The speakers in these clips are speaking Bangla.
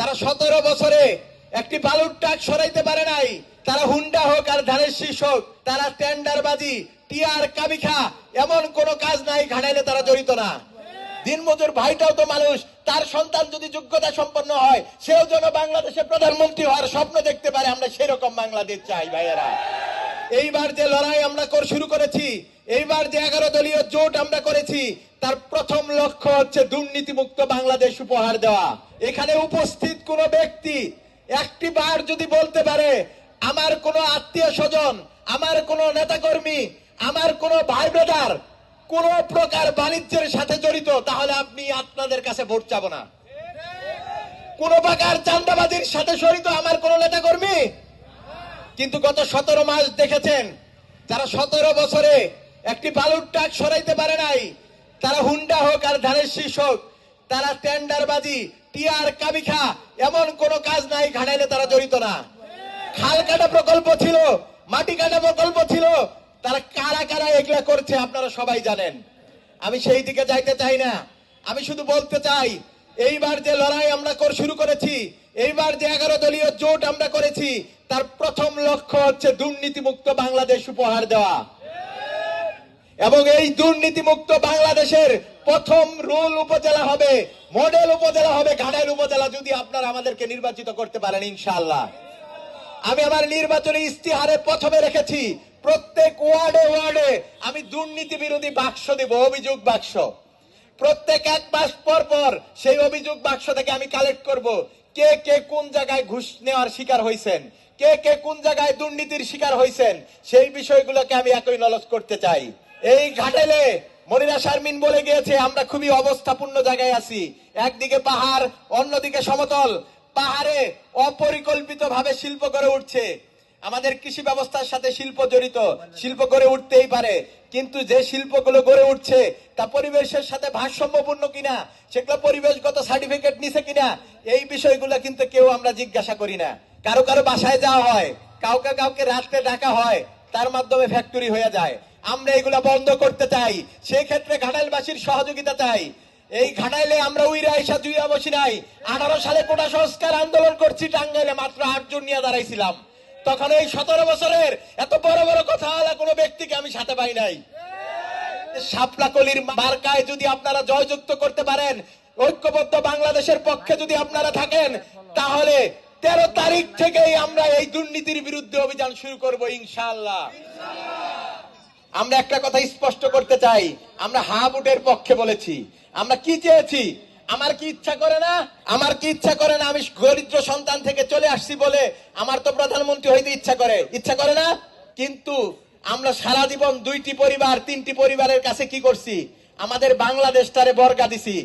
তারা 17 বছরে একটি বালুর ট্রাক সরাইতে পারে নাই। তারা হুন্ডা হোক আর ধানের শীষ হোক, তারা টেন্ডারবাজি, টিআর কাবিখা, এমন কোন কাজ নাই ঘাটাইলে তারা জড়িত না। দিনমজুর ভাইটাও তো মানুষ, তার সন্তান যদি যোগ্যতা সম্পন্ন হয়, সেও যেন বাংলাদেশে প্রধানমন্ত্রী হওয়ার স্বপ্ন দেখতে পারে। আমরা সেরকম বাংলাদেশ চাই ভাইয়েরা। এইবার যে লড়াই আমরা শুরু করেছি, এইবার যে 11 দলীয় জোট আমরা করেছি, তার প্রথম লক্ষ্য হচ্ছে দুর্নীতিমুক্ত বাংলাদেশ উপহার দেওয়া। এখানে উপস্থিত কোন ব্যক্তি একটি বার যদি বলতে পারে আমার কোন আত্মীয় স্বজন, আমার কোন নেতাকর্মী, আমার কোন ভাই ব্রাদার কোন প্রকার বাণিজ্যের সাথে জড়িত, তাহলে আপনি আপনাদের কাছে ভোট চাবো না। কোন প্রকার চাঁদাবাজির সাথে জড়িত আমার কোন নেতাকর্মী। কিন্তু গত 17 মাস দেখেছেন, যারা 17 বছরে একটি বালুর ট্রাক সরাইতে পারে নাই, তারা হুন্ডা হোক আর ধানের শীষ হোক, তারা টেন্ডারবাজি, টিআর কাবিখা, এমন কোন কাজ নাই ঘাটাইলে তারা জড়িত না। খাল কাটা প্রকল্প ছিল, মাটি কাটা প্রকল্প ছিল, তারা কারা কারা এগুলা করছে আপনারা সবাই জানেন। আমি সেই দিকে যাইতে চাই না। আমি শুধু বলতে চাই, এইবার যে লড়াই আমরা শুরু করেছি, এইবার যে 11 দলীয় জোট আমরা করেছি, তার প্রথম লক্ষ্য হচ্ছে দুর্নীতিমুক্ত বাংলাদেশ উপহার দেওয়া। এবং এই দুর্নীতিমুক্ত বাংলাদেশের প্রথম রুল উপজেলা হবে, মডেল উপজেলা হবে ঘাটাইল উপজেলা, যদি আপনারা আমাদেরকে নির্বাচিত করতে পারেন ইনশাআল্লাহ। আমি আমার নির্বাচনী ইস্তিহারে প্রথমে রেখেছি, প্রত্যেক ওয়ার্ডে ওয়ার্ডে আমি দুর্নীতি বিরোধী বাক্স দেব, অভিযোগ বাক্স। প্রত্যেক 1 মাস পর পর সেই অভিযোগ বাক্স থেকে আমি কালেক্ট করব, কে কে কোন জায়গায় ঘুষ নেওয়ার শিকার হয়েছেন, কে কে কোন জায়গায় দুর্নীতির শিকার হয়েছেন, সেই বিষয়গুলোকে আমি একই নলেজ করতে চাই। এই ঘাটাইলে মনিরা শারমিন বলে গিয়েছে, আমরা খুবই অবস্থাপূর্ণ জায়গায় আছি। একদিকে পাহাড়, অন্যদিকে সমতল। পাহাড়ে অপরিকল্পিত ভাবে শিল্প গড়ে উঠছে। আমাদের কৃষি ব্যবস্থার সাথে শিল্প জড়িত, শিল্প গড়ে উঠতেই পারে, কিন্তু যে শিল্পগুলো গড়ে উঠছে তা পরিবেশের সাথে ভারসাম্যপূর্ণ কিনা, সেগুলো পরিবেশগত সার্টিফিকেট নিছে কিনা, এই বিষয়গুলো কিন্তু কেউ আমরা জিজ্ঞাসা করি না। কারো কারো বাসায় যাওয়া হয়, কাউকে কাউকে রাত্রে ডাকা হয়, তার মাধ্যমে ফ্যাক্টরি হয়ে যায়। আমরা এগুলা বন্ধ করতে চাই। সেই ক্ষেত্রে ঘাটাইলবাসীর সহযোগিতা চাই। এই ঘাটাইলে আমরা উইরা আইসা জুইয়া বসি নাই। 18 সালে কোটা সংস্কার আন্দোলন করছি, টাঙ্গাইলে মাত্র 8 জন নিয়ে দাঁড়াইছিলাম। তখন এই 17 বছরের এত বড় বড় কথা বলা কোন ব্যক্তিকে আমি সাথে পাই নাই। শাপলাকলির মার্কায় যদি আপনারা জয়যুক্ত করতে পারেন, ঐক্যবদ্ধ বাংলাদেশের পক্ষে যদি আপনারা থাকেন, তাহলে 13 তারিখ থেকেই আমরা এই দুর্নীতির বিরুদ্ধে অভিযান শুরু করব ইনশাআল্লাহ। আমরা একটা কথা স্পষ্ট করতে চাই, আমরা হাবুটের পক্ষে বলেছি। আমরা কি চেয়েছি? আমার কি ইচ্ছা করে না? আমার কি ইচ্ছা করে না আমি দরিদ্র সন্তান থেকে চলে আসছি বলে আমার তো প্রধানমন্ত্রী হইতে ইচ্ছা করে না? কিন্তু আমরা সারা জীবন 2টি পরিবার 3টি পরিবারের কাছে কি করছি? আমাদের বাংলাদেশটারে বর্গা দিছি।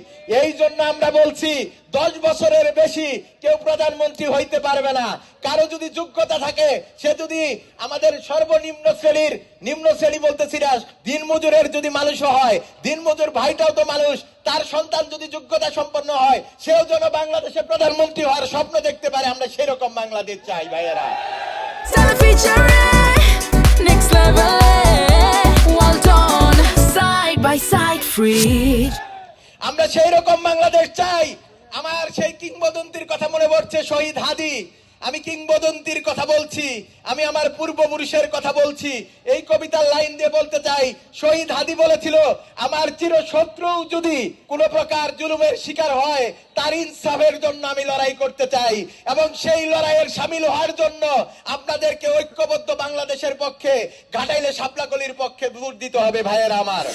এই জন্য আমরা বলছি 10 বছরের বেশি কেউ প্রধানমন্ত্রী হইতে পারবে না। কারো যদি যোগ্যতা থাকে, সে যদি আমাদের সর্বনিম্ন শ্রেণীর, নিম্ন শ্রেণী বলতেছি না, দিনমজুরের যদি মানুষ হয়, দিনমজুর ভাইটাও তো মানুষ, তার সন্তান যদি যোগ্যতা সম্পন্ন হয়, সেও যেন বাংলাদেশে প্রধানমন্ত্রী হওয়ার স্বপ্ন দেখতে পারে। আমরা সেরকম বাংলাদেশ চাই ভাইয়েরা। Next level, well done, side by side, free. আমরা সেই রকম বাংলাদেশ চাই। আমার সেই কিংবদন্তির কথা মনে পড়ছে, শহীদ হাদি। আমি কিংবদন্তির কথা বলছি, আমি আমার পূর্বপুরুষের কথা বলছি। এই কবিতার লাইন দিয়ে বলতে চাই, শহীদ হাদি বলেছিল, আমার চিরশত্রু যদি কোনো প্রকার জুলুমের শিকার হয়, তার ইনসাফের জন্য আমি লড়াই করতে চাই। এবং সেই লড়াইয়ের সামিল হওয়ার জন্য আপনাদেরকে ঐক্যবদ্ধ বাংলাদেশের পক্ষে, ঘাটাইলে শাপলাকলির পক্ষে ভোট দিতে হবে ভাইয়েরা আমার।